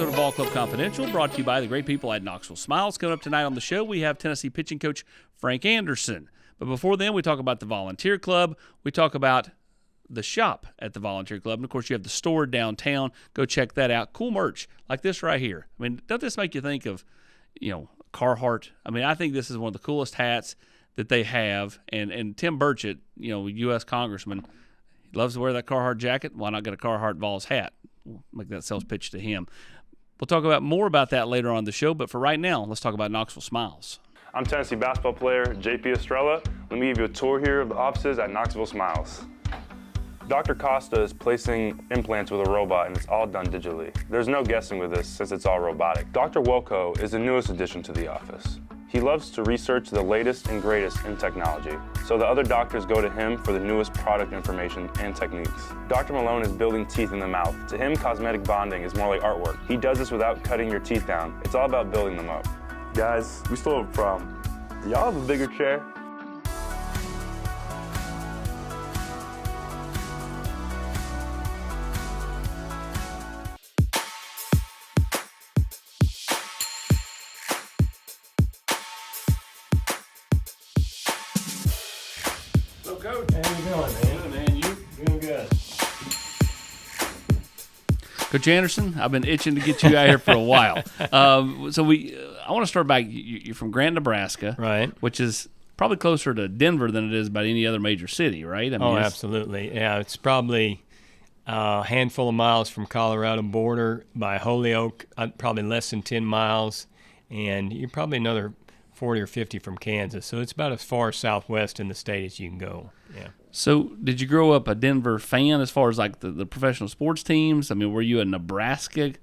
episode of Ball Club Confidential, brought to you by the great people at Knoxville Smiles. Coming up tonight on the show, we have Tennessee pitching coach Frank Anderson. But before then, we talk about the Volunteer Club. We talk about the shop at the Volunteer Club. And, of course, you have the store downtown. Go check that out. Cool merch like this right here. I mean, doesn't this make you think of, Carhartt? I mean, I think this is one of the coolest hats that they have. And Tim Burchett, U.S. Congressman, he loves to wear that Carhartt jacket. Why not get a Carhartt Vols hat? We'll make that sales pitch to him. We'll talk about more about that later on the show, but for right now, let's talk about Knoxville Smiles. I'm Tennessee basketball player JP Estrella. Let me give you a tour here of the offices at Knoxville Smiles. Dr. Costa is placing implants with a robot, and it's all done digitally. There's no guessing with this since it's all robotic. Dr. Welko is the newest addition to the office. He loves to research the latest and greatest in technology, so the other doctors go to him for the newest product information and techniques. Dr. Malone is building teeth in the mouth. To him, cosmetic bonding is more like artwork. He does this without cutting your teeth down. It's all about building them up. Guys, we still have a problem. Do y'all have a bigger chair? Coach, how you doing, man? Good, man. You? Doing good. Coach Anderson, I've been itching to get you out here for a while. I want to start back. You're from Grant, Nebraska, Right. Which is probably closer to Denver than it is about any other major city, right? I mean, Absolutely. Yeah, it's probably a handful of miles from Colorado border by Holyoke, probably less than 10 miles, and you're probably another 40 or 50 from Kansas. So it's about as far southwest in the state as you can go. Yeah. So did you grow up a Denver fan as far as like the professional sports teams? I mean, were you a Nebraska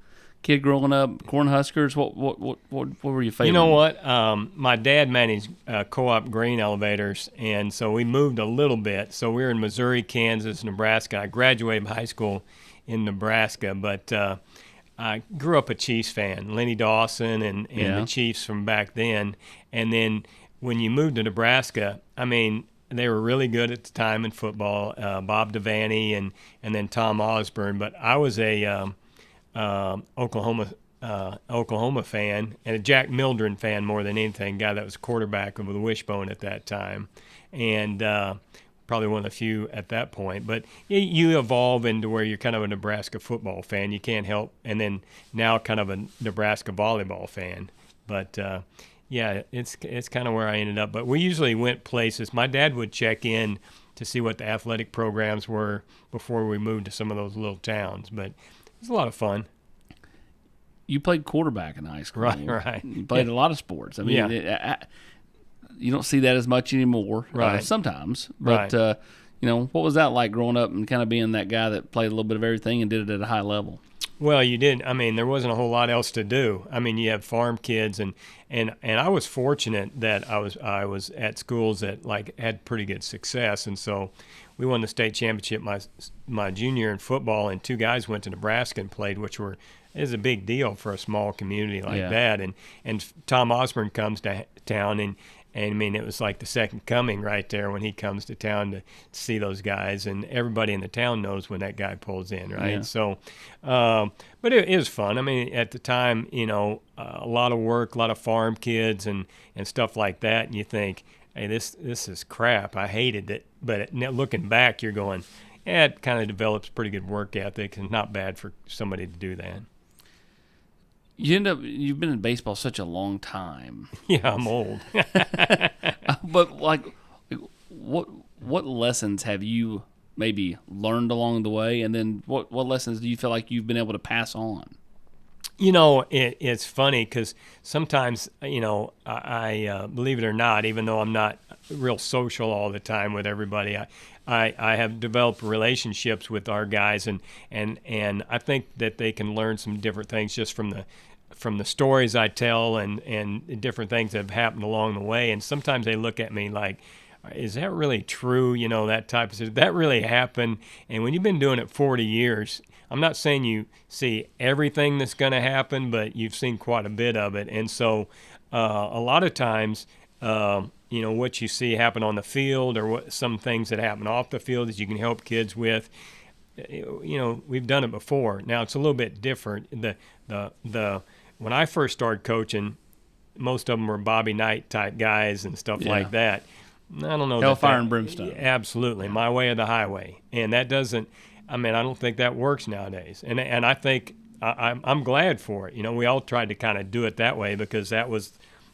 kid growing up? Cornhuskers? What were you favoring? You know what? My dad managed co-op grain elevators, and so we moved a little bit. So we were in Missouri, Kansas, Nebraska. I graduated high school in Nebraska, but I grew up a Chiefs fan, Lenny Dawson and the Chiefs from back then. And then when you moved to Nebraska, I mean, they were really good at the time in football, Bob Devaney and then Tom Osborne. But I was a Oklahoma fan and a Jack Mildren fan more than anything, guy that was quarterback with a wishbone at that time. And probably one of the few at that point. But you evolve into where you're kind of a Nebraska football fan. You can't help. And then now kind of a Nebraska volleyball fan. But, yeah, it's kind of where I ended up. But we usually went places. My dad would check in to see what the athletic programs were before we moved to some of those little towns. But it was a lot of fun. You played quarterback in high school. Right. You played a lot of sports. I mean, you don't see that as much anymore. Right. Sometimes. But, Right. What was that like growing up and kind of being that guy that played a little bit of everything and did it at a high level? Well, you did. I mean, there wasn't a whole lot else to do. I mean, you have farm kids, and I was fortunate that I was at schools that had pretty good success, and so we won the state championship my junior year in football, and two guys went to Nebraska and played, which is a big deal for a small community like that. And Tom Osborne comes to town, and I mean, it was like the second coming right there when he comes to town to see those guys, and everybody in the town knows when that guy pulls in, right? Yeah. So, but it was fun. I mean, at the time, a lot of work, a lot of farm kids and stuff like that, and you think, hey, this is crap. I hated it. But looking back, you're going, yeah, it kind of develops pretty good work ethic, and not bad for somebody to do that. You've been in baseball such a long time. Yeah, I'm old. But what lessons have you maybe learned along the way, and then what lessons do you feel like you've been able to pass on? It's funny because sometimes, I believe it or not, even though I'm not real social all the time with everybody, I have developed relationships with our guys, and I think that they can learn some different things just from the stories I tell and different things that have happened along the way. And sometimes they look at me like, is that really true? That type of stuff. Did that really happen? And when you've been doing it 40 years, I'm not saying you see everything that's going to happen, but you've seen quite a bit of it. And so a lot of times, what you see happen on the field or some things that happen off the field that you can help kids with, we've done it before. Now it's a little bit different. When I first started coaching, most of them were Bobby Knight type guys and stuff like that. I don't know. Hellfire and brimstone. Absolutely. My way or the highway. And that doesn't, I don't think that works nowadays. And I think I'm glad for it. We all tried to kind of do it that way because that was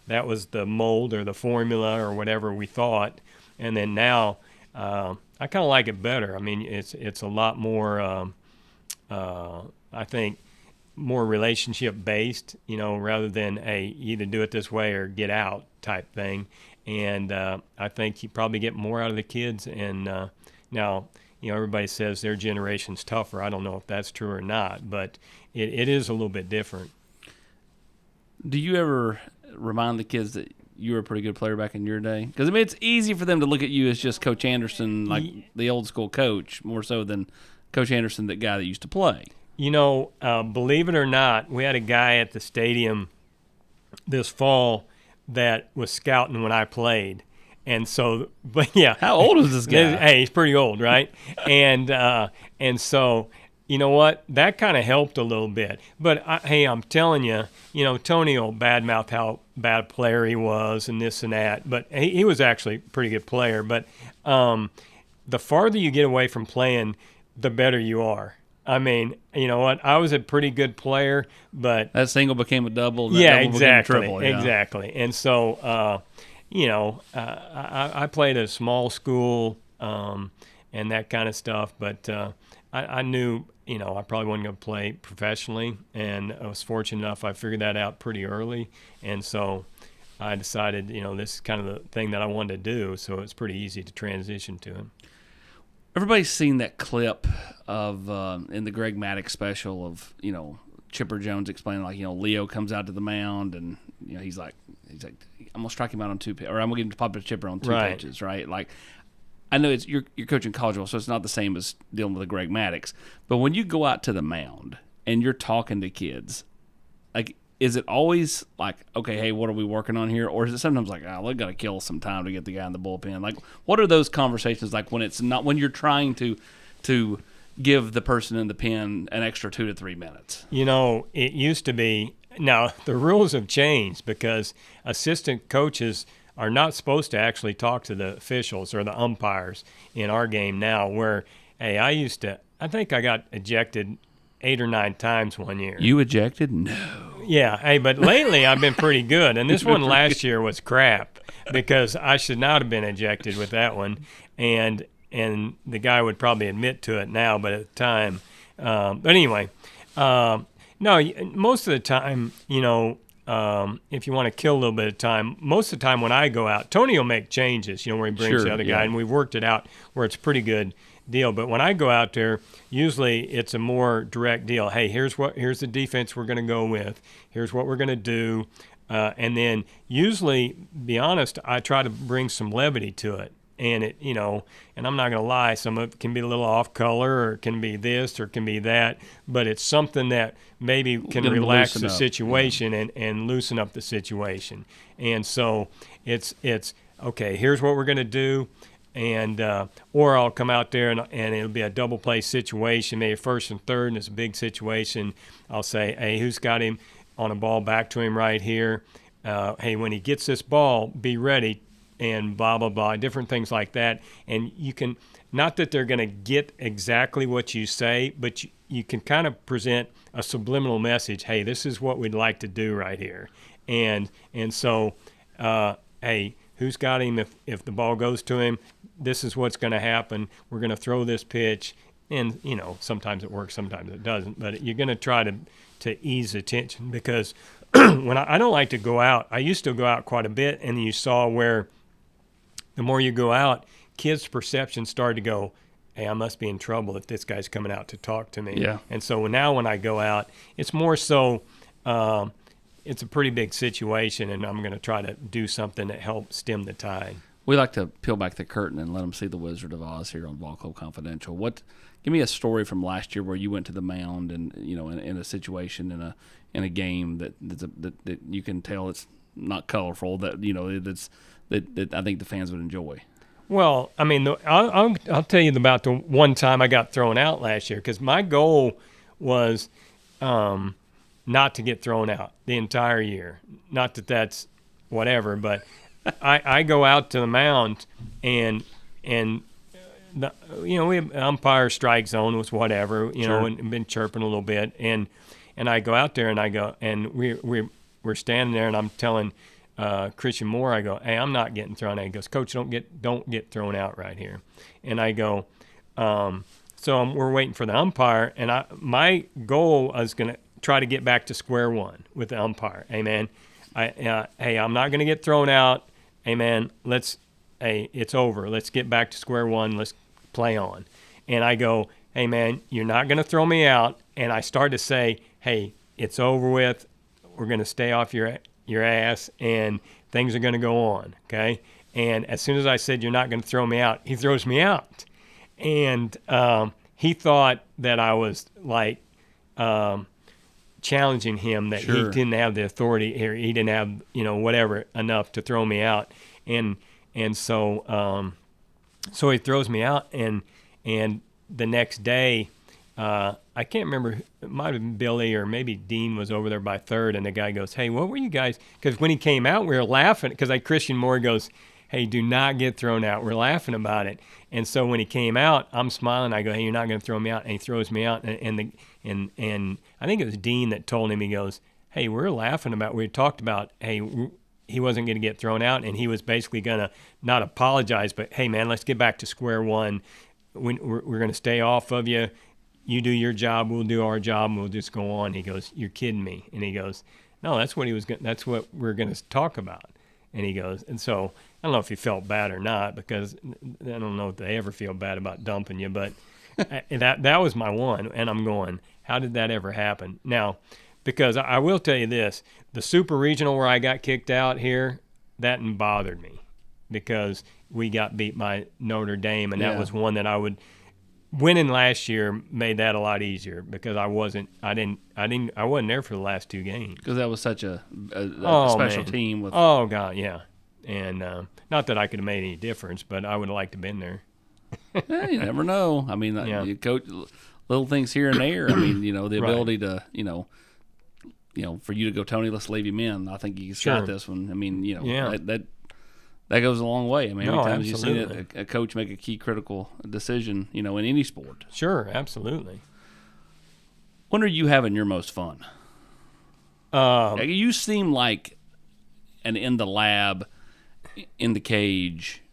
the mold or the formula or whatever we thought. And then now I kind of like it better. It's a lot more, I think, more relationship based, rather than you either do it this way or get out type thing. And I think you probably get more out of the kids. And now, everybody says their generation's tougher. I don't know if that's true or not, but it is a little bit different. Do you ever remind the kids that you were a pretty good player back in your day? Because it's easy for them to look at you as just Coach Anderson, like the old school coach, more so than Coach Anderson, that guy that used to play. Believe it or not, we had a guy at the stadium this fall that was scouting when I played. And so, but yeah. How old is this guy? Hey, he's pretty old, right? and so, you know what? That kind of helped a little bit. But, I'm telling you, Tony will badmouth how bad a player he was and this and that. But he was actually a pretty good player. But the farther you get away from playing, the better you are. You know what? I was a pretty good player, but that single became a double. Double became a triple. Exactly. And so, I played at a small school and that kind of stuff, but I knew, I probably wasn't going to play professionally, and I was fortunate enough I figured that out pretty early, and so I decided, this is kind of the thing that I wanted to do, so it's pretty easy to transition to it. Everybody's seen that clip of in the Greg Maddux special of Chipper Jones explaining Leo comes out to the mound and he's like I'm gonna strike him out on two or I'm gonna give him to pop a Chipper on two pitches, right? Like I know you're coaching college ball, so it's not the same as dealing with a Greg Maddux, but when you go out to the mound and you're talking to kids, like is it always like, okay, hey, what are we working on here? Or is it sometimes like, we got to kill some time to get the guy in the bullpen? Like, what are those conversations like when you're trying to give the person in the pen an extra 2 to 3 minutes? It used to be. Now, the rules have changed because assistant coaches are not supposed to actually talk to the officials or the umpires in our game now, where, hey, I think I got ejected 8 or 9 times one year. You ejected? No. Yeah. Hey, but lately I've been pretty good. And this one last year was crap because I should not have been ejected with that one. And the guy would probably admit to it now, but at the time. But anyway, no, most of the time, if you want to kill a little bit of time, most of the time when I go out, Tony will make changes, where he brings the other guy. And we've worked it out where it's pretty good deal. But when I go out there, usually it's a more direct deal. Hey, here's the defense we're going to go with. Here's what we're going to do. And then usually, be honest, I try to bring some levity to it. And and I'm not going to lie, some of it can be a little off color or it can be this or it can be that, but it's something that maybe can relax the situation and loosen up the situation. And so it's okay, here's what we're going to do. And or I'll come out there and it'll be a double play situation, maybe first and third, and it's a big situation. I'll say, hey, who's got him on a ball back to him right here? Hey, when he gets this ball, be ready, and blah, blah, blah, different things like that. And you can, not that they're going to get exactly what you say, but you can kind of present a subliminal message. Hey, this is what we'd like to do right here. And so, hey, who's got him? If the ball goes to him, this is what's going to happen. We're going to throw this pitch. And, sometimes it works, sometimes it doesn't. But you're going to try to ease the tension because when I don't like to go out. I used to go out quite a bit, and you saw where the more you go out, kids' perceptions started to go, hey, I must be in trouble if this guy's coming out to talk to me. Yeah. And so now when I go out, it's more so it's a pretty big situation, and I'm going to try to do something that helps stem the tide. We like to peel back the curtain and let them see the Wizard of Oz here on Ball Club Confidential. Give me a story from last year where you went to the mound and in a situation in a game that you can tell it's not colorful, that I think the fans would enjoy. Well, I mean, I'll tell you about the one time I got thrown out last year, because my goal was not to get thrown out the entire year. Not that that's whatever, but I go out to the mound and we have umpire strike zone was whatever, Sure. and been chirping a little bit, and I go out there and I go, and we're standing there, and I'm telling Christian Moore, I go, hey, I'm not getting thrown out. He goes, Coach, don't get thrown out right here. And I go, we're waiting for the umpire, and my goal was going to try to get back to square one with the umpire. Hey, man, hey, I'm not going to get thrown out. Hey, man, it's over. Let's get back to square one. Let's play on. And I go, hey, man, you're not going to throw me out. And I start to say, hey, it's over with. We're going to stay off your ass, and things are going to go on, okay? And as soon as I said, you're not going to throw me out, he throws me out. And he thought that I was, like, challenging him, that Sure. he didn't have the authority, or he didn't have, whatever, enough to throw me out. And so he throws me out, and the next day, I can't remember, it might have been Billy or maybe Dean was over there by third, and the guy goes, hey, what were you guys, because when he came out, we were laughing, because Christian Moore goes, hey, do not get thrown out. We're laughing about it. And so when he came out, I'm smiling. I go, hey, you're not going to throw me out. And he throws me out. And I think it was Dean that told him, he goes, hey, we're laughing about, we talked about, hey, he wasn't going to get thrown out, and he was basically going to not apologize, but, hey, man, let's get back to square one. We're going to stay off of you. You do your job, we'll do our job, and we'll just go on. He goes, you're kidding me. And he goes, no, that's what that's what we're going to talk about. And he goes, and so I don't know if he felt bad or not, because I don't know if they ever feel bad about dumping you, but that was my one. And I'm going, how did that ever happen? Now, because I will tell you this, the super regional where I got kicked out here, that bothered me, because we got beat by Notre Dame, and that was one that I would. Winning last year made that a lot easier, because I wasn't there for the last two games. Because that was such a special team. With Oh, God, yeah. And not that I could have made any difference, but I would have liked to have been there. You never know. I mean, you coach little things here and there. I mean, the ability to, for you to go, Tony, let's leave him in. I think you got this one. I mean, that goes a long way. I mean, every time you've seen a coach make a key critical decision, in any sport. Sure, absolutely. When are you having your most fun? You seem like an in the lab, in the cage,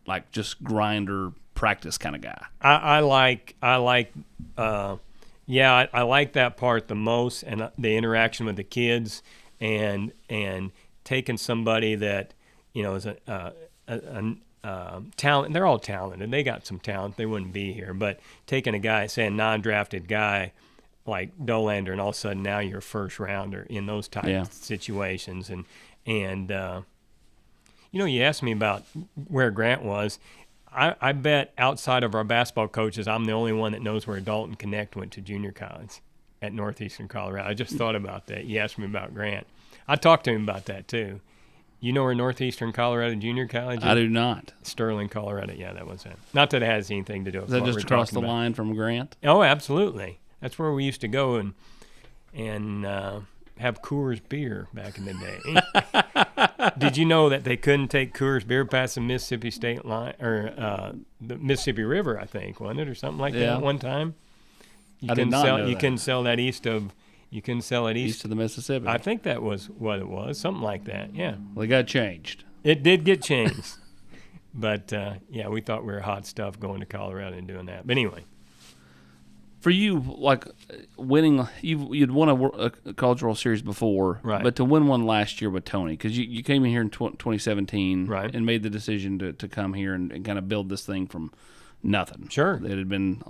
like just grinder practice kind of guy. I like that part the most, and the interaction with the kids, and taking somebody that is a talent. They're all talented. They got some talent. They wouldn't be here. But taking a guy, say a non-drafted guy like Dolander, and all of a sudden now you're a first rounder in those type of situations. And you asked me about where Grant was. I bet outside of our basketball coaches, I'm the only one that knows where Dalton Connect went to junior college at Northeastern Colorado. I just thought about that. You asked me about Grant. I talked to him about that too. You know where Northeastern Colorado Junior College is? I do not. Sterling, Colorado. Yeah, that was it. Not that it has anything to do with Is that what just we're across talking the about. line from Grant? Oh, absolutely. That's where we used to go and have Coors beer back in the day. Did you know that they couldn't take Coors beer past the Mississippi State line, or the Mississippi River, I think, wasn't it, or something like that at one time? I did not know that. You couldn't sell that east of the Mississippi. I think that was what it was, something like that. Yeah. Well, it got changed. It did get changed, but we thought we were hot stuff going to Colorado and doing that. But anyway. For you, like winning, you'd won a cultural series before, right? But to win one last year with Tony, because you came in here in 2017, right, and made the decision to come here and kind of build this thing from nothing. Sure, it had been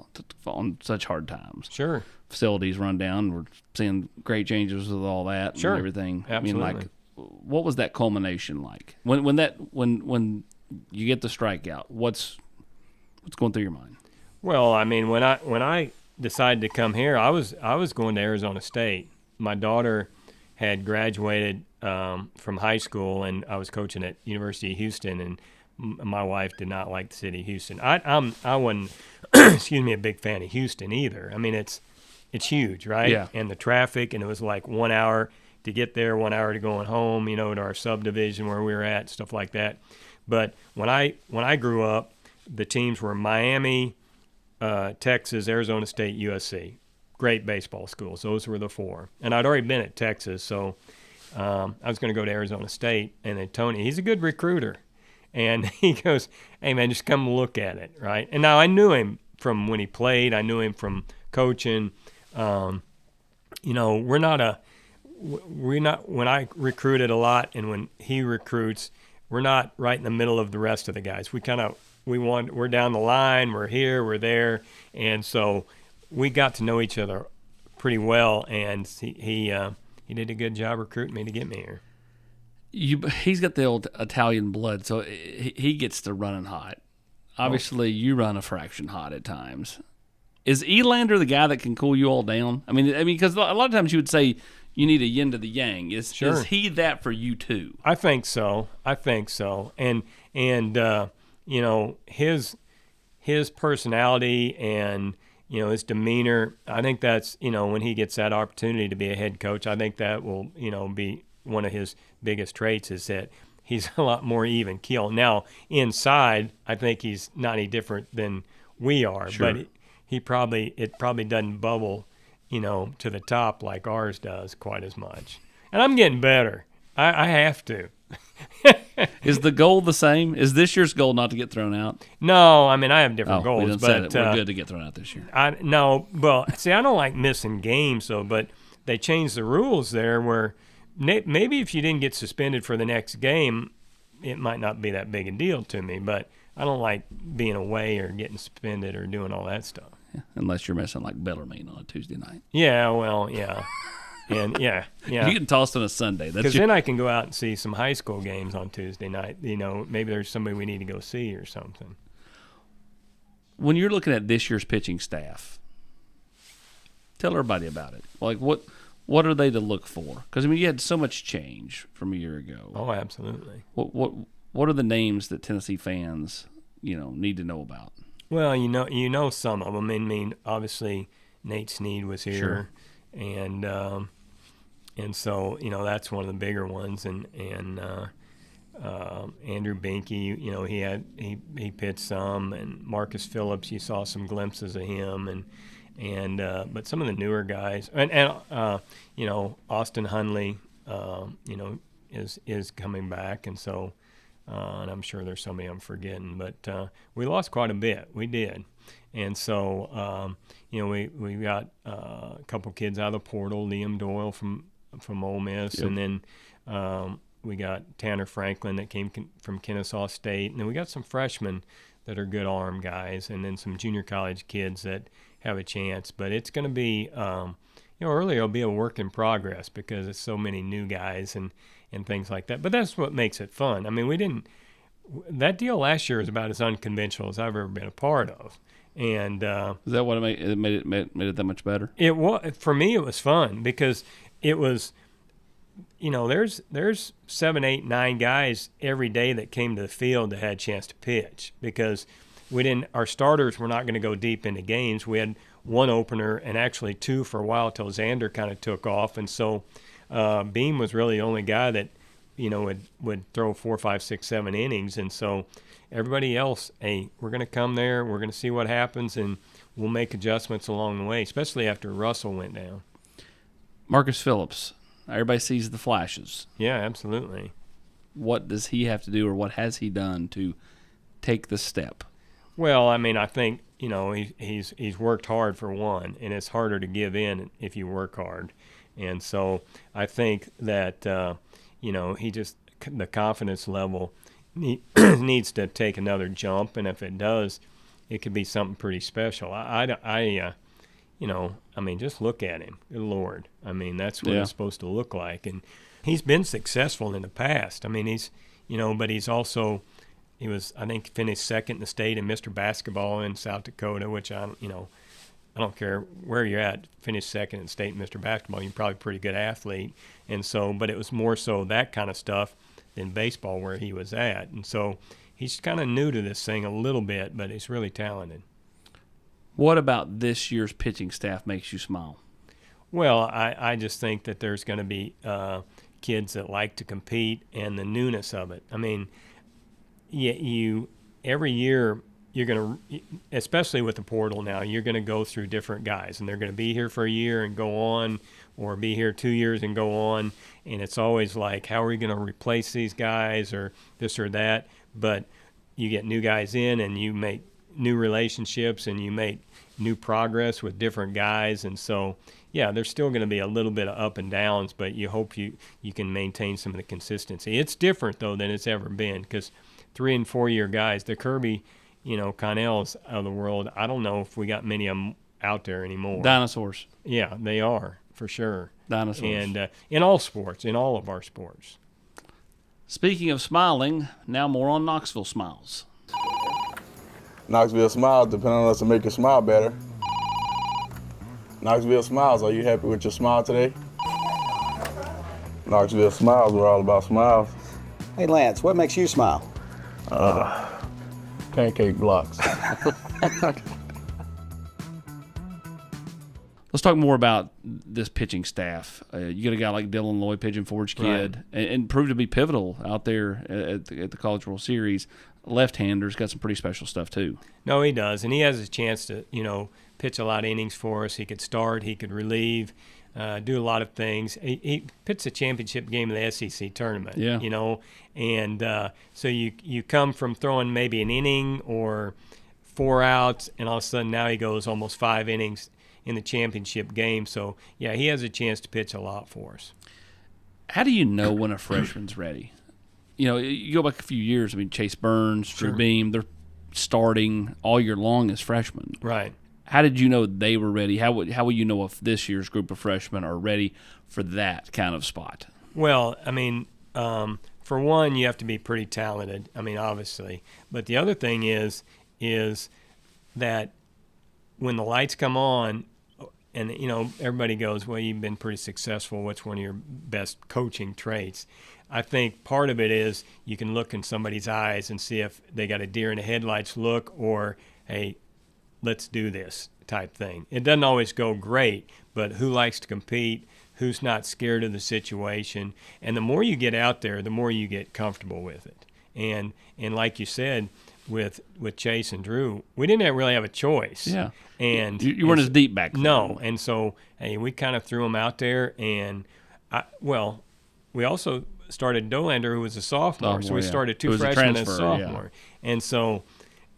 on such hard times. Sure, facilities run down. We're seeing great changes with all that. Sure, and everything. Absolutely. I mean, like, what was that culmination like when you get the strikeout? What's going through your mind? Well, I mean, when I decided to come here, I was going to Arizona State. My daughter had graduated from high school, and I was coaching at University of Houston, and my wife did not like the city of Houston. I wasn't, excuse me, a big fan of Houston either. I mean, it's huge, right? Yeah. And the traffic, and it was like 1 hour to get there, 1 hour to going home, to our subdivision where we were at, stuff like that. But when I grew up, the teams were Miami, Texas, Arizona State, USC. Great baseball schools. Those were the 4. And I'd already been at Texas, so I was going to go to Arizona State. And then Tony, he's a good recruiter. And he goes, hey, man, just come look at it, right? And now I knew him from when he played. I knew him from coaching. We're not when I recruited a lot and when he recruits, we're not right in the middle of the rest of the guys. We're down the line, we're here, we're there. And so we got to know each other pretty well, and he did a good job recruiting me to get me here. He's got the old Italian blood, so he gets to running hot. Obviously, you run a fraction hot at times. Is Elander the guy that can cool you all down? I mean, because a lot of times you would say you need a yin to the yang. Is he that for you too? I think so. And his personality and his demeanor. I think that's when he gets that opportunity to be a head coach. I think that will be one of his biggest traits is that he's a lot more even keel. Now inside, I think he's not any different than we are, sure. But it probably doesn't bubble, to the top like ours does quite as much. And I'm getting better. I have to. Is the goal the same? Is this year's goal not to get thrown out? No, I mean I have different goals. We done said it. We're good to get thrown out this year. I don't like missing games though, but they changed the rules there where maybe if you didn't get suspended for the next game, it might not be that big a deal to me. But I don't like being away or getting suspended or doing all that stuff. Yeah, unless you're messing like Bellarmine on a Tuesday night. Yeah, well, yeah. And yeah. You can toss on a Sunday. Because then I can go out and see some high school games on Tuesday night. Maybe there's somebody we need to go see or something. When you're looking at this year's pitching staff, tell everybody about it. Like what are they to look for? Because you had so much change from a year ago. Oh, absolutely. What are the names that Tennessee fans need to know about? Well, some of them. I mean, obviously Nate Snead was here, sure. And so that's one of the bigger ones. And Andrew Binky, he pitched some, and Marcus Phillips, you saw some glimpses of him, but some of the newer guys, and Austin Hundley, is coming back, and so. And I'm sure there's somebody I'm forgetting, but we lost quite a bit. We did, and so we got a couple kids out of the portal. Liam Doyle from Ole Miss, yep. And then we got Tanner Franklin that came from Kennesaw State, and then we got some freshmen that are good arm guys, and then some junior college kids that have a chance. But it's going to be, early it'll be a work in progress because it's so many new guys and things like that. But that's what makes it fun. I mean, that deal last year was about as unconventional as I've ever been a part of. And is that what made it that much better? It was, for me, it was fun because it was, there's 7, 8, 9 guys every day that came to the field that had a chance to pitch because our starters were not going to go deep into games. We had one opener and actually 2 for a while till Xander kind of took off. And so Beam was really the only guy that, would throw 4, 5, 6, 7 innings. And so everybody else, hey, we're going to come there, we're going to see what happens, and we'll make adjustments along the way, especially after Russell went down. Marcus Phillips, everybody sees the flashes. Yeah, absolutely. What does he have to do, or what has he done to take the step? Well, I mean, I think, he's worked hard for one, and it's harder to give in if you work hard. And so I think that, he just, the confidence level needs to take another jump. And if it does, it could be something pretty special. Just look at him. Good Lord. I mean, that's what it's supposed to look like. And he's been successful in the past. I mean, but he's also, I think, finished second in the state in Mr. Basketball in South Dakota, which I don't care where you're at, finish second in state in Mr. Basketball, you're probably a pretty good athlete. And so, but it was more so that kind of stuff in baseball where he was at. And so he's kind of new to this thing a little bit, but he's really talented. What about this year's pitching staff makes you smile? Well, I just think that there's going to be kids that like to compete and the newness of it. I mean, every year you're going to, especially with the portal now, you're going to go through different guys, and they're going to be here for a year and go on, or be here 2 years and go on. And it's always like, how are we going to replace these guys or this or that? But you get new guys in, and you make new relationships, and you make new progress with different guys. And so, yeah, there's still going to be a little bit of up and downs, but you hope you can maintain some of the consistency. It's different, though, than it's ever been, because 3- and 4-year guys, the Kirby, Connells of the world, I don't know if we got many of them out there anymore. Dinosaurs. Yeah, they are, for sure. Dinosaurs. And in all sports, in all of our sports. Speaking of smiling, now more on Knoxville Smiles. Knoxville Smiles depend on us to make you smile better. Knoxville Smiles, are you happy with your smile today? Knoxville Smiles, we're all about smiles. Hey Lance, what makes you smile? Pancake blocks. Let's talk more about this pitching staff. You got a guy like Dylan Lloyd, Pigeon Forge kid, and proved to be pivotal out there at the College World Series. Left-hander's got some pretty special stuff too. No, he does, and he has a chance to, pitch a lot of innings for us. He could start, he could relieve, do a lot of things. He pitched a championship game in the SEC tournament, and so you come from throwing maybe an inning or 4 outs, and all of a sudden now he goes almost 5 innings in the championship game. So, yeah, he has a chance to pitch a lot for us. How do you know when a freshman's ready? You go back a few years. I mean, Chase Burns, Drew Beam, they're starting all year long as freshmen. Right. How did you know they were ready? How will you know if this year's group of freshmen are ready for that kind of spot? Well, I mean, for one, you have to be pretty talented. I mean, obviously. But the other thing is that when the lights come on, and, everybody goes, well, you've been pretty successful. What's one of your best coaching traits? I think part of it is you can look in somebody's eyes and see if they got a deer in the headlights look or, hey, let's do this type thing. It doesn't always go great, but who likes to compete, who's not scared of the situation. And the more you get out there, the more you get comfortable with it. And like you said, with Chase and Drew, we didn't really have a choice. Yeah. And you weren't as deep back then. No. And so, hey, we kind of threw them out there. And, we also started Dolander, who was a sophomore. So we started 2 freshmen as a sophomore. Yeah. And so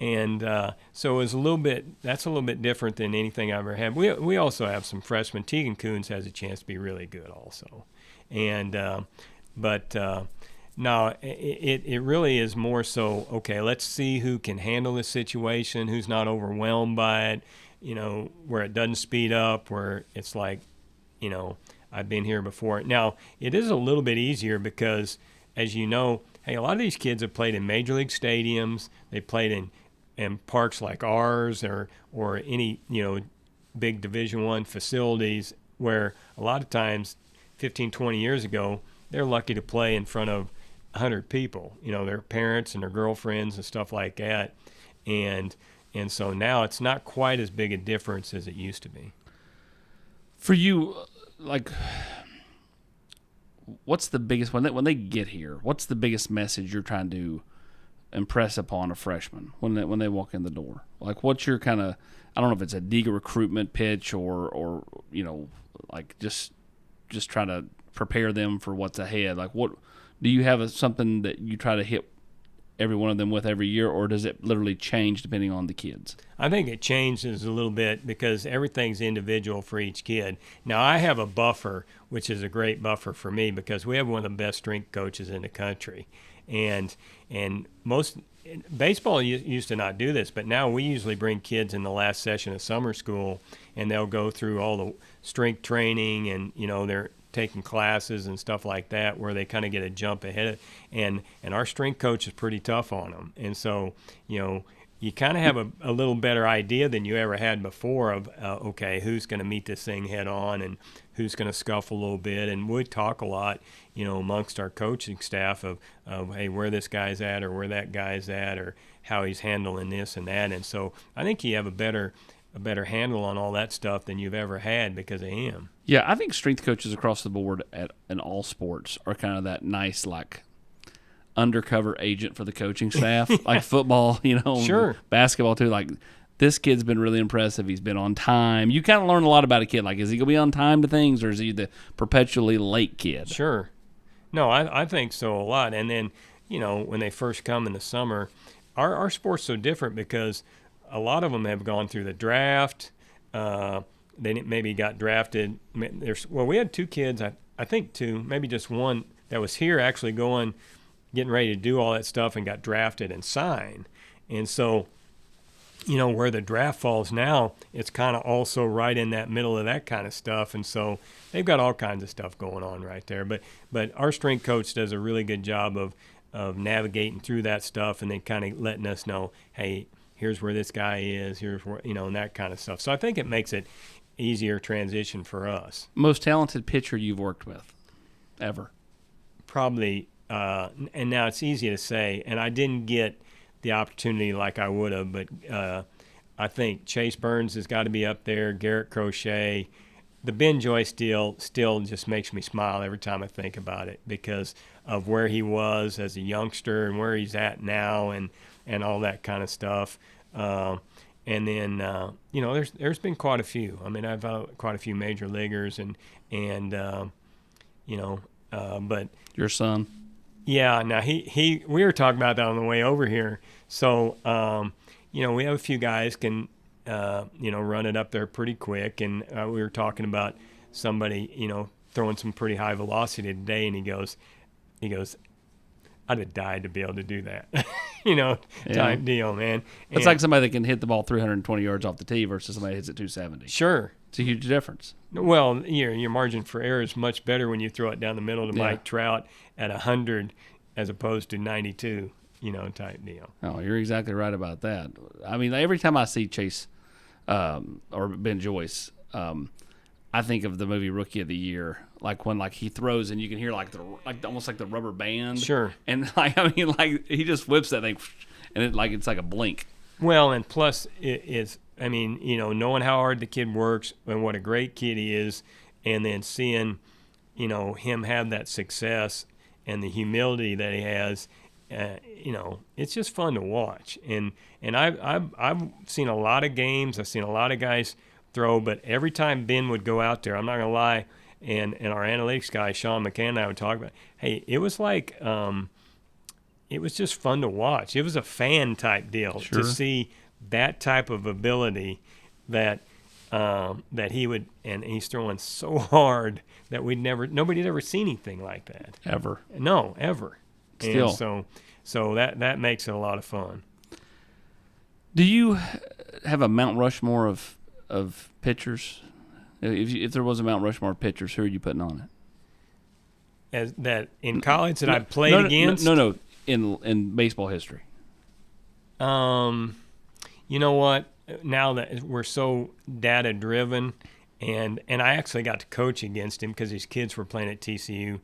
it was a little bit different than anything I ever had. We also have some freshmen. Tegan Coons has a chance to be really good also. And no, it really is more so, okay, let's see who can handle this situation, who's not overwhelmed by it, where it doesn't speed up, where it's like, I've been here before. Now, it is a little bit easier because, as you know, hey, a lot of these kids have played in major league stadiums. They played in parks like ours or any, big Division I facilities where a lot of times 15, 20 years ago, they're lucky to play in front of 100 people, their parents and their girlfriends and stuff like that. And so now it's not quite as big a difference as it used to be. For you, what's the biggest, when they get here, what's the biggest message you're trying to impress upon a freshman when they walk in the door? Like, what's your kind of, I don't know if it's a Diga recruitment pitch or just trying to prepare them for what's ahead. Like, what do you have something that you try to hit every one of them with every year, or does it literally change depending on the kids? I think it changes a little bit because everything's individual for each kid. Now, I have a buffer, which is a great buffer for me because we have one of the best strength coaches in the country. And most baseball used to not do this, but now we usually bring kids in the last session of summer school, and they'll go through all the strength training, and they're taking classes and stuff like that where they kind of get a jump ahead of, and our strength coach is pretty tough on them. And so you kind of have a little better idea than you ever had before of, okay, who's going to meet this thing head on and who's going to scuffle a little bit. And we talk a lot, amongst our coaching staff of, hey, where this guy's at or where that guy's at or how he's handling this and that. And so I think you have a better handle on all that stuff than you've ever had because of him. Yeah, I think strength coaches across the board in all sports are kind of that nice, like, undercover agent for the coaching staff, like football, Sure. Basketball too. Like, this kid's been really impressive. He's been on time. You kind of learn a lot about a kid. Like, is he going to be on time to things, or is he the perpetually late kid? Sure. No, I think so a lot. And then, when they first come in the summer, our sport's so different because a lot of them have gone through the draft. They maybe got drafted. We had 2 kids, I think 2, maybe just one that was here actually getting ready to do all that stuff and got drafted and signed. And so, where the draft falls now, it's kind of also right in that middle of that kind of stuff. And so they've got all kinds of stuff going on right there. But our strength coach does a really good job of navigating through that stuff and then kind of letting us know, hey, here's where this guy is, here's where, and that kind of stuff. So I think it makes it easier transition for us. Most talented pitcher you've worked with ever? Probably, and now it's easy to say, and I didn't get the opportunity like I would have, but I think Chase Burns has got to be up there, Garrett Crochet. The Ben Joyce deal still just makes me smile every time I think about it because of where he was as a youngster and where he's at now and all that kind of stuff. And then, there's been quite a few. I mean, I've quite a few major leaguers but Your son? Yeah. Now we were talking about that on the way over here. So, we have a few guys can, run it up there pretty quick. And we were talking about somebody, throwing some pretty high velocity today. And he goes, I'd have died to be able to do that, type deal, man. It's like somebody that can hit the ball 320 yards off the tee versus somebody that hits it 270. Sure. It's a huge difference. Well, your margin for error is much better when you throw it down the middle to Mike Trout at 100 as opposed to 92, type deal. Oh, you're exactly right about that. I mean, every time I see Chase or Ben Joyce, I think of the movie Rookie of the Year, like when he throws and you can hear almost like the rubber band. Sure. And he just whips that thing, and it's like a blink. Well, and plus knowing how hard the kid works and what a great kid he is, and then seeing, him have that success and the humility that he has, it's just fun to watch. And I've seen a lot of games. I've seen a lot of guys throw, but every time Ben would go out there, I'm not gonna lie, and our analytics guy Sean McCann and I would talk about, hey, it was like it was just fun to watch. It was a fan type deal to see that type of ability that he would, and he's throwing so hard that nobody'd ever seen anything like that Ever. No, ever. Still. And so that makes it a lot of fun. Do you have a Mount Rushmore of pitchers? If there was a Mount Rushmore of pitchers, who are you putting on it? As that in college that I played against? No. In baseball history. You know what? Now that we're so data driven, and I actually got to coach against him because his kids were playing at TCU.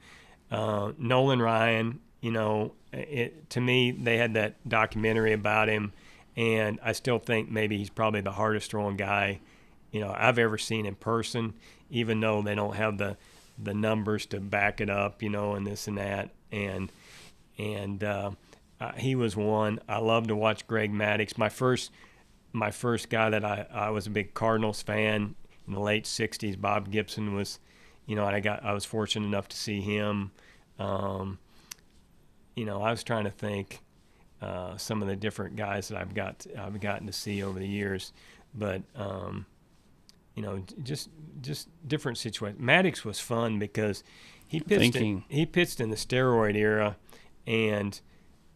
Nolan Ryan, to me, they had that documentary about him, and I still think maybe he's probably the hardest throwing guy, I've ever seen in person, even though they don't have the numbers to back it up, and this and that. And he was one. I love to watch Greg Maddux. My first guy that I was a big Cardinals fan in the late '60s. Bob Gibson was, I was fortunate enough to see him. I was trying to think some of the different guys that I've gotten to see over the years, but just different situations. Maddux was fun because he pitched in the steroid era and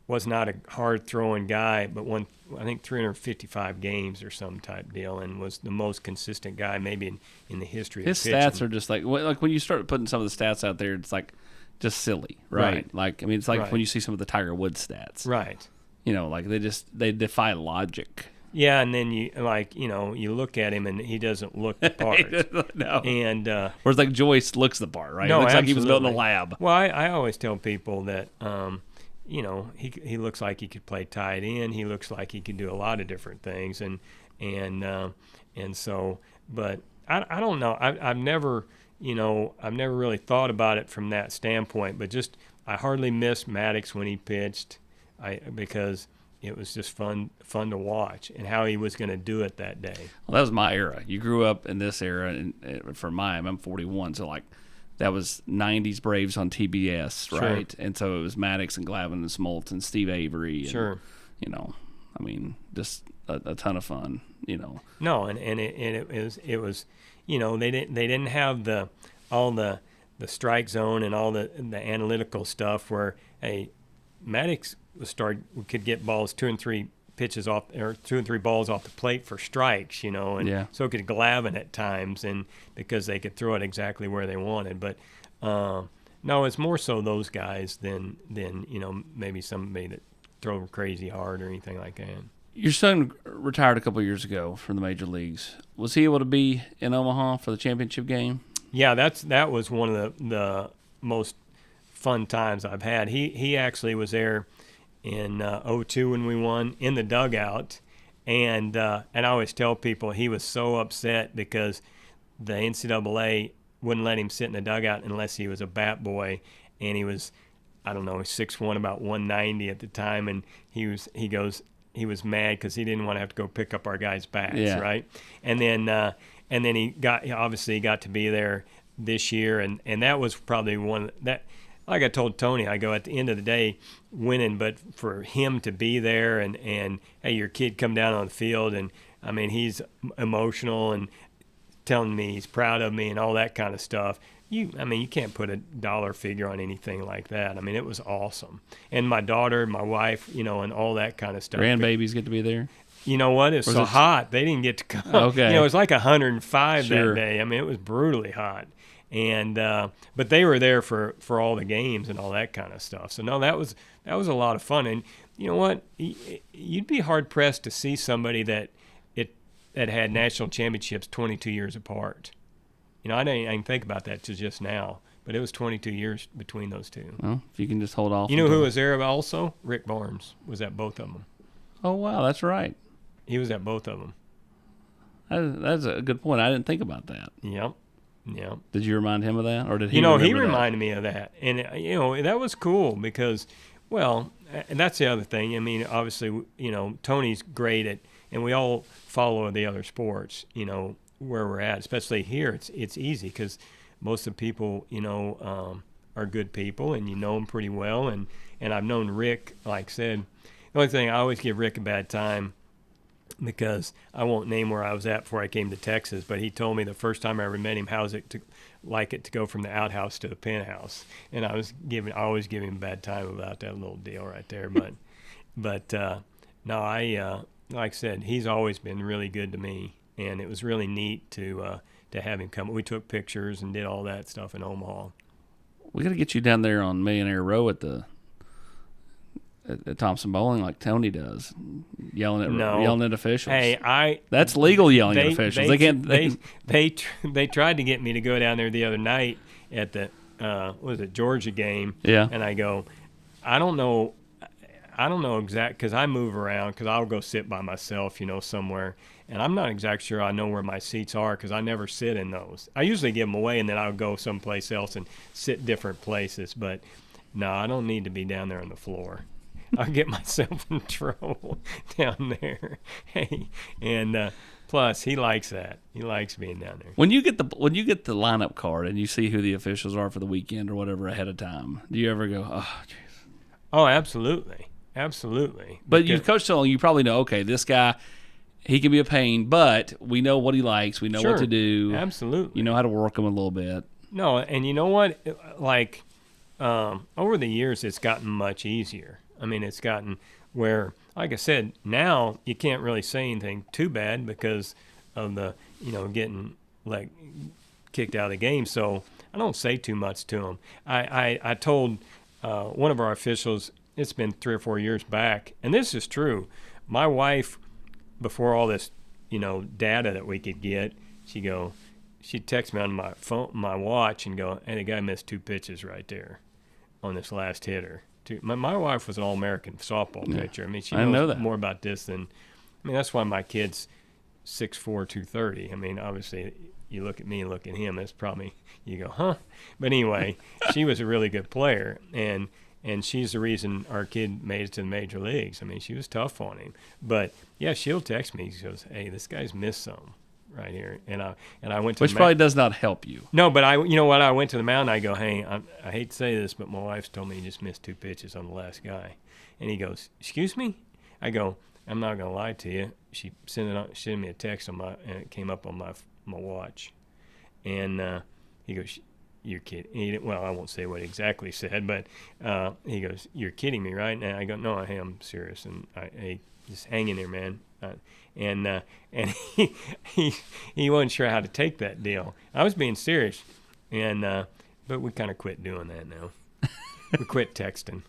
was not a hard throwing guy, but won, I think, 355 games or some type deal, and was the most consistent guy maybe in the history of pitching. His stats are just like when you start putting some of the stats out there, it's like just silly, right? Like, I mean, it's like when you see some of the Tiger Woods stats. Right. like they defy logic. Yeah, and then you look at him and he doesn't look the part. No. And whereas like Joyce looks the part, right? No, It looks like he was built in a absolutely. lab. Well, I always tell people that he looks like he could play tight end. He looks like he could do a lot of different things, and so, but I don't know. I've never really thought about it from that standpoint. But just I hardly missed Maddox when he pitched, because it was just fun to watch and how he was going to do it that day. Well, that was my era. You grew up in this era, and for mine, I'm 41, so like that was 90s Braves on TBS, right? Sure. And so it was Maddox and Glavine and Smoltz and Steve Avery. And, sure. Just a ton of fun, No, and it was they didn't have all the strike zone and all the analytical stuff where Maddox could get balls 2 and 3 pitches off, or 2 and 3 balls off the plate for strikes, and yeah. So could Glavine at times, and because they could throw it exactly where they wanted. But no, it's more so those guys than maybe somebody that throw crazy hard or anything like that. Your son retired a couple of years ago from the major leagues. Was he able to be in Omaha for the championship game? Yeah, that was one of the most fun times I've had. He actually was there in 2002 when we won, in the dugout, and I always tell people he was so upset because the NCAA wouldn't let him sit in the dugout unless he was a bat boy, and he was, I don't know, 6'1", about 190 at the time, and he was mad because he didn't want to have to go pick up our guys' bats, yeah. Right? And then he obviously got to be there this year, and that was probably one that. Like I told Tony, I go, at the end of the day, winning, but for him to be there and hey, your kid come down on the field, and I mean, he's emotional and telling me he's proud of me and all that kind of stuff. You can't put a dollar figure on anything like that. I mean, it was awesome. And my daughter, my wife, and all that kind of stuff. Grandbabies get to be there? You know what? It was so hot. They didn't get to come. Okay. It was like 105 Sure. that day. I mean, it was brutally hot. And but they were there for all the games and all that kind of stuff. So no, that was a lot of fun. And you know what? You'd be hard pressed to see somebody that had national championships 22 years apart. I didn't think about that till just now, but it was 22 years between those two. Well, if you can just hold off. You know who was there also? Rick Barnes was at both of them. Oh wow, that's right. He was at both of them. That's a good point. I didn't think about that. Yep. Yeah. Did you remind him of that, or did he? He reminded me of that, and that was cool because, well, and that's the other thing. I mean, obviously, Tony's great at, and we all follow the other sports. Where we're at, especially here, it's easy because most of the people, are good people, and you know them pretty well. And I've known Rick, like I said. The only thing I always give Rick a bad time, because I won't name where I was at before I came to Texas, but he told me the first time I ever met him, how's it to go from the outhouse to the penthouse, and I always give him a bad time about that little deal right there. But no, like I said, he's always been really good to me, and it was really neat to have him come. We took pictures and did all that stuff in Omaha. We got to get you down there on Millionaire Row at Thompson Bowling like Tony does, yelling at officials. Hey, that's legal yelling at officials. They tried to get me to go down there the other night at the Georgia game. Yeah. And I go, I don't know exact, because I move around, because I'll go sit by myself, somewhere, and I'm not exactly sure I know where my seats are because I never sit in those. I usually give them away, and then I'll go someplace else and sit different places. But no, I don't need to be down there on the floor. I'll get myself in trouble down there. Hey, and plus he likes that. He likes being down there. When you get the lineup card and you see who the officials are for the weekend or whatever ahead of time, do you ever go, oh, jeez? Oh, absolutely. But you coach so long, you probably know, okay, this guy, he can be a pain, but we know what he likes. We know what to do. Absolutely. You know how to work him a little bit. No, and you know what? Like, over the years, it's gotten much easier. I mean, it's gotten where, like I said, now you can't really say anything too bad because of the, getting like kicked out of the game. So I don't say too much to them. I told one of our officials, it's been 3 or 4 years back, and this is true. My wife, before all this, data that we could get, she'd text me on my phone, my watch, and go, "Hey, the guy missed 2 pitches right there on this last hitter." My wife was an All-American softball pitcher. I mean, she knows more about this than. I mean, that's why my kid's 6'4", 230. I mean, obviously, you look at me and look at him, it's probably, you go, huh? But anyway, she was a really good player, and she's the reason our kid made it to the major leagues. I mean, she was tough on him. But, yeah, she'll text me. She goes, "Hey, this guy's missed some right here." And I went to Which probably does not help you. No, but you know what? I went to the mound, and I go, "Hey, I hate to say this, but my wife's told me he just missed 2 pitches on the last guy." And he goes, "Excuse me?" I go, "I'm not going to lie to you. She sent me a text and it came up on my watch." And he goes, "You're kidding." Well, I won't say what exactly he said, but he goes, "You're kidding me, right?" And I go, "No, I'm serious." And I just hang in there, man. And he wasn't sure how to take that deal. I was being serious, but we kind of quit doing that now. We quit texting.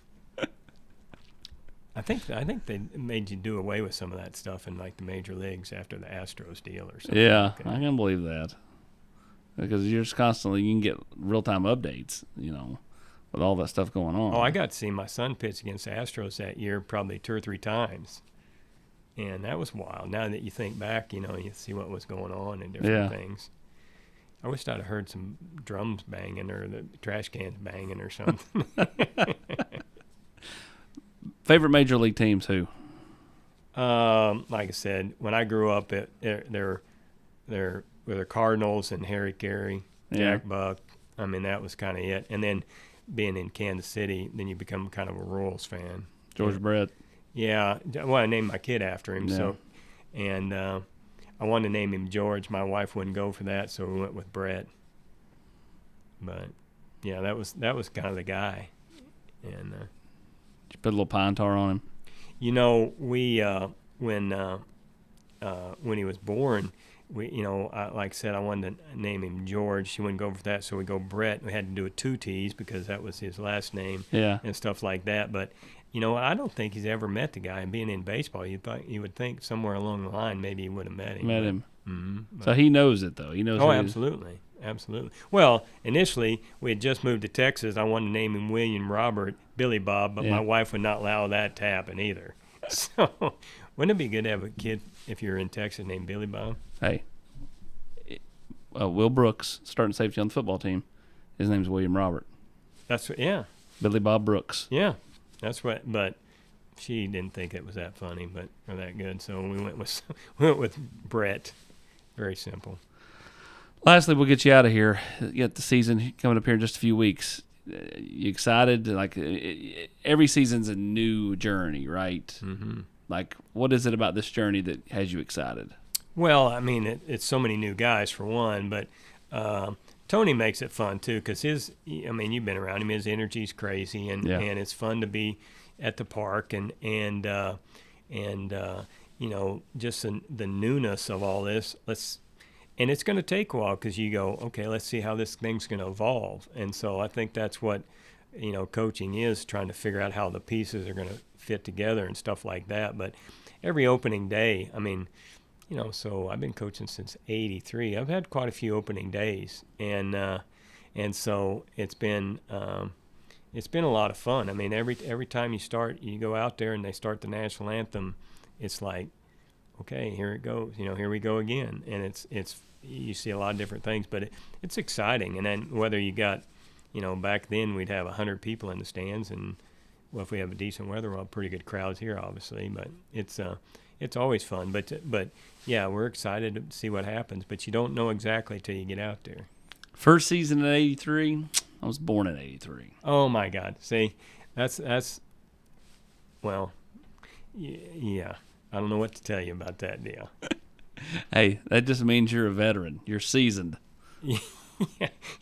I think they made you do away with some of that stuff in like the major leagues after the Astros deal or something. Yeah, like that. I can believe that, because you're just constantly, you can get real-time updates, with all that stuff going on. Oh, I got to see my son pitch against the Astros that year probably 2 or 3 times, and that was wild. Now that you think back, you see what was going on and different things. I wish I'd have heard some drums banging or the trash cans banging or something. Favorite major league teams, who? Like I said, when I grew up, there were the Cardinals and Harry Carey, Jack Buck. I mean, that was kind of it. And then being in Kansas City, then you become kind of a Royals fan. George Brett. Yeah. Well, I named my kid after him. Yeah. So, and I wanted to name him George. My wife wouldn't go for that, so we went with Brett. But yeah, that was kind of the guy. And did you put a little pine tar on him? We when he was born, like I said, I wanted to name him George. She wouldn't go for that, so we go Brett. We had to do it 2 T's because that was his last name, and stuff like that. But I don't think he's ever met the guy. And being in baseball, you would think somewhere along the line maybe he would have met him. Mm-hmm. So he knows it, though. He knows. Oh, absolutely. Well, initially we had just moved to Texas. I wanted to name him William Robert Billy Bob, but my wife would not allow that to happen either. So, wouldn't it be good to have a kid if you're in Texas named Billy Bob? Hey, Will Brooks, starting safety on the football team, his name's William Robert. That's what, yeah. Billy Bob Brooks. Yeah, that's what. But she didn't think it was that funny, or that good. So we went with Brett. Very simple. Lastly, we'll get you out of here. You got the season coming up here in just a few weeks. You excited? Like, every season's a new journey, right? Mm-hmm. Like, what is it about this journey that has you excited? Well, I mean, it's so many new guys for one, but Tony makes it fun too because you've been around him. His energy's crazy, and it's fun to be at the park and just the newness of all this. And it's going to take a while because you go, okay, let's see how this thing's going to evolve. And so I think that's what, coaching is, trying to figure out how the pieces are going to fit together and stuff like that. But every opening day, so I've been coaching since '83. I've had quite a few opening days, and so it's been a lot of fun. I mean, every time you go out there and they start the national anthem, it's like, okay, here it goes. Here we go again. And it's you see a lot of different things, but it's exciting. And then whether you got, back then we'd have 100 people in the stands, and well, if we have a decent weather, we'll have pretty good crowds here, obviously. But it's always fun. But yeah, we're excited to see what happens. But you don't know exactly till you get out there. First season in '83. I was born in '83. Oh my God! See, that's well, yeah. I don't know what to tell you about that deal. Hey, that just means you're a veteran. You're seasoned.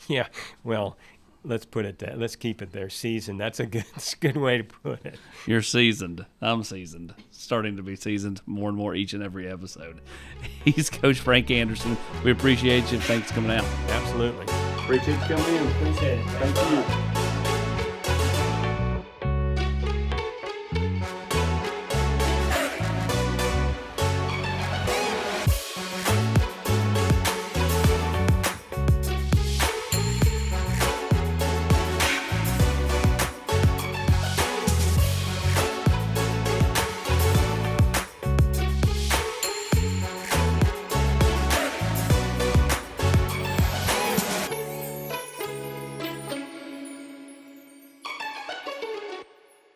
Yeah. Well, let's put it that. Let's keep it there. Seasoned. That's a good way to put it. You're seasoned. I'm seasoned. Starting to be seasoned more and more each and every episode. He's Coach Frank Anderson. We appreciate you. Thanks for coming out. Absolutely. Appreciate you coming in. Appreciate it. Thank you.